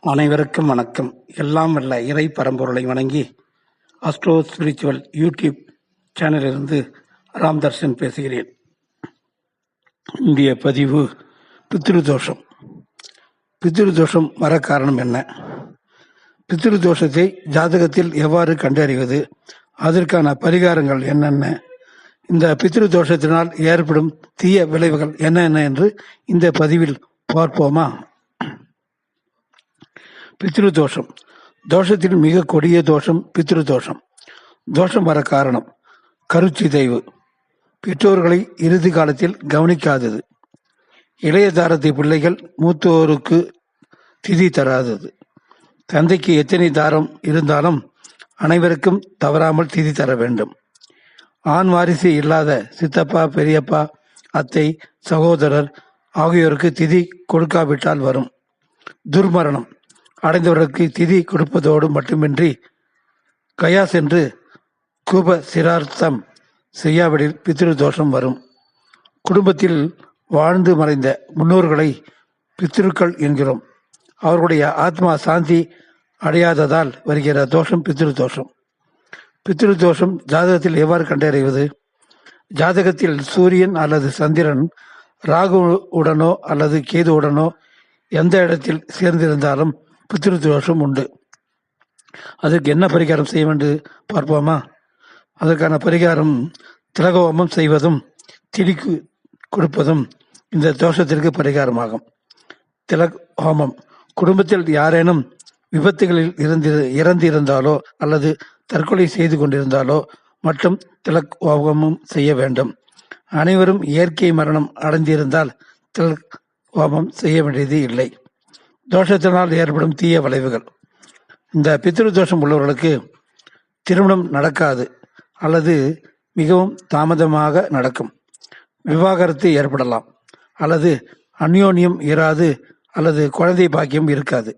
அனைவருக்கும் வணக்கம். எல்லாம் வல்ல இறை பரம்பொருளை வணங்கி அஸ்ட்ரோ ஸ்பிரிச்சுவல் யூடியூப் சேனலிலிருந்து ராம் தர்ஷன் பேசுகிறேன். இந்திய பதிவு பித்ருதோஷம். பித்ருதோஷம் வர காரணம் என்ன? பித்ருதோஷத்தை ஜாதகத்தில் எவ்வாறு கண்டறிவது? அதற்கான பரிகாரங்கள் என்னென்ன? இந்த பித்ருதோஷத்தினால் ஏற்படும் தீய விளைவுகள் என்னென்ன என்று இந்த பதிவில் பார்ப்போமா? பித்ருதோஷம். தோஷத்தில் மிக கொடிய தோஷம் பித்ருதோஷம். தோஷம் வர காரணம் கருச்சிதைவு, பெற்றோர்களை இறுதி காலத்தில் கவனிக்காதது, இளைய தாரத்தை பிள்ளைகள் மூத்தோருக்கு திதி தராதது, தந்தைக்கு எத்தனை தாரம் இருந்தாலும் அனைவருக்கும் தவறாமல் திதி தர வேண்டும், ஆண் வாரிசு இல்லாத சித்தப்பா, பெரியப்பா, அத்தை, சகோதரர் ஆகியோருக்கு திதி கொடுக்காவிட்டால் வரும், துர்மரணம் அடைந்தவர்களுக்கு திதி கொடுப்பதோடு மட்டுமின்றி கயா சென்று கூப சிரார்த்தம் செய்யாவிடில் பித்ருதோஷம் வரும். குடும்பத்தில் வாழ்ந்து மறைந்த முன்னோர்களை பித்ருக்கள் என்கிறோம். அவர்களுடைய ஆத்மா சாந்தி அடையாததால் வருகிற தோஷம் பித்ருதோஷம். பித்ருதோஷம் ஜாதகத்தில் எவ்வாறு கண்டறிவது? ஜாதகத்தில் சூரியன் அல்லது சந்திரன் ராகுவுடனோ அல்லது கேதுவுடனோ எந்த இடத்தில் சேர்ந்திருந்தாலும் பித்ருதோஷம் உண்டு. அதற்கு என்ன பரிகாரம் செய்ய வேண்டும் பார்ப்போமா? அதற்கான பரிகாரம் திலகோமம் செய்வதும் திதி கொடுப்பதும் இந்த தோஷத்திற்கு பரிகாரமாகும். திலக் ஹோமம். குடும்பத்தில் யாரேனும் விபத்துகளில் இறந்திருந்தாலோ அல்லது தற்கொலை செய்து கொண்டிருந்தாலோ மற்றும் திலக் ஹோமம் செய்ய வேண்டும். அனைவரும் இயற்கை மரணம் அடைந்திருந்தால் திலக் ஹோமம் செய்ய வேண்டியது இல்லை. தோஷத்தினால் ஏற்படும் தீய விளைவுகள். இந்த பித்ருதோஷம் உள்ளவர்களுக்கு திருமணம் நடக்காது அல்லது மிகவும் தாமதமாக நடக்கும், விவாகரத்து ஏற்படலாம், அல்லது அந்யோன்யம் இராது அல்லது குழந்தை பாக்கியம் இருக்காது.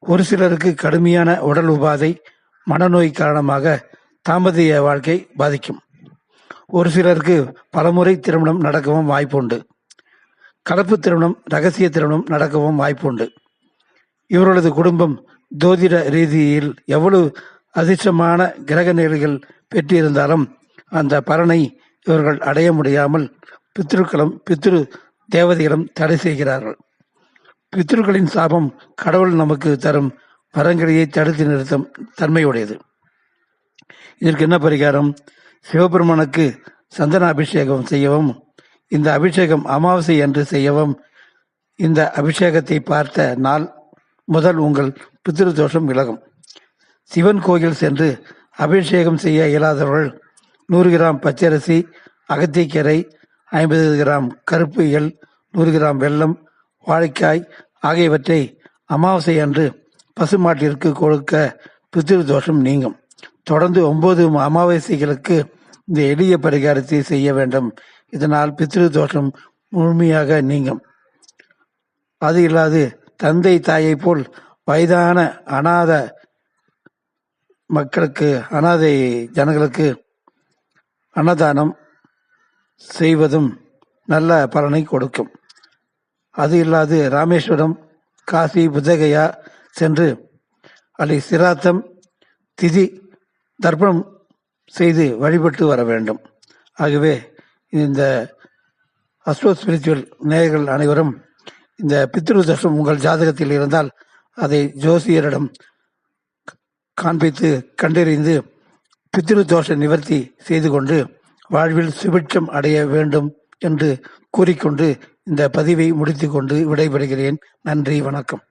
ஒரு சிலருக்கு கடுமையான உடல் உபாதை, மனநோய் காரணமாக தாம்பத்திய வாழ்க்கை பாதிக்கும். ஒரு சிலருக்கு பலமுறை திருமணம் நடக்கவும் வாய்ப்புண்டு. கலப்பு திருமணம், ரகசிய திருமணம் நடக்கவும் வாய்ப்புண்டு. இவர்களது குடும்பம் ஜோதிட ரீதியில் எவ்வளவு அதிர்ஷ்டமான கிரக நிலைகள் பெற்றிருந்தாலும் அந்த பலனை இவர்கள் அடைய முடியாமல் பித்ரு தேவதைகளும் தடை செய்கிறார்கள். பித்ருக்களின் சாபம் கடவுள் நமக்கு தரும் வரங்களையை தடுத்து நிறுத்தும் தன்மையுடையது. இதற்கு என்ன பரிகாரம்? சிவபெருமானுக்கு சந்தன அபிஷேகம் செய்யவும், இந்த அபிஷேகம் அமாவாசை என்று செய்யவும். இந்த அபிஷேகத்தை பார்த்த நாள் முதல் உங்கள் பித்ருதோஷம் விலகும். சிவன் கோயில் சென்று அபிஷேகம் செய்ய இயலாதவர்கள் 100 கிராம் பச்சரிசி, அகத்திக்கீரை, 50 கிராம் கருப்பு எள், 100 கிராம் வெல்லம், வாழைக்காய் ஆகியவற்றை அமாவாசை அன்று பசுமாட்டிற்கு கொடுக்க பித்ருதோஷம் நீங்கும். தொடர்ந்து 9 அமாவாசைகளுக்கு இந்த எளிய பரிகாரத்தை செய்ய வேண்டும். இதனால் பித்ருதோஷம் முழுமையாக நீங்கும். அது இல்லாது தந்தை தாயை போல் வயதான அநாத மக்களுக்கு, அநாதை ஜனங்களுக்கு அன்னதானம் செய்வதும் நல்ல பலனை கொடுக்கும். அது இல்லாது ராமேஸ்வரம், காசி, புத்தகயா சென்று அதை சிராத்தம் திதி தர்ப்பணம் செய்து வழிபட்டு வர வேண்டும். ஆகவே இந்த அஸ்ட்ரோ ஸ்பிரிச்சுவல் நேயர்கள் அனைவரும் இந்த பித்ருதோஷம் உங்கள் ஜாதகத்தில் இருந்தால் அதை ஜோசியரிடம் காண்பித்து கண்டறிந்து பித்ருதோஷ நிவர்த்தி செய்து கொண்டு வாழ்வில் சுபிட்சம் அடைய வேண்டும் என்று கூறிக்கொண்டு இந்த பதிவை முடித்துக்கொண்டு விடைபெறுகிறேன். நன்றி, வணக்கம்.